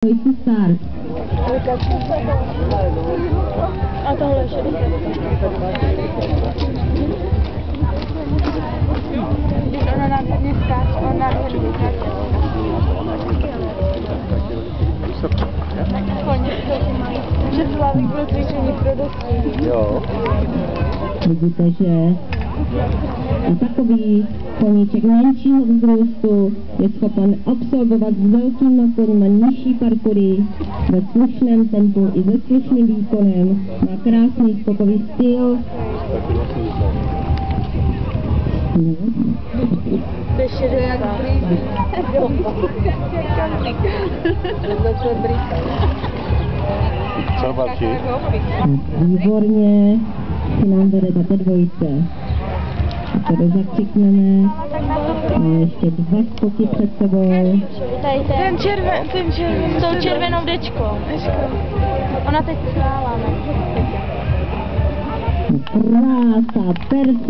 Dvojku start. A tohle ještě ona nádherně skáče, on nádherně skáče. Před hlavy bylo cvičení pro dospělí. Jo. Vidíte, že je takový koníček menšího vzrůstu je schopen absolvovat s velkýma koňma nižší parkoury ve slušném tempu i se slušným výkonem. Má krásný skokový styl. No. To je šedé jak brýlí. Co, Barči? Výborně se nám vede tato dvojice. A tady zakřikneme. Máme ještě 2 skoky před sebou. Ten červen, s tou červenou dečkou. Ona teď chrála, ne? Krása, perfektní.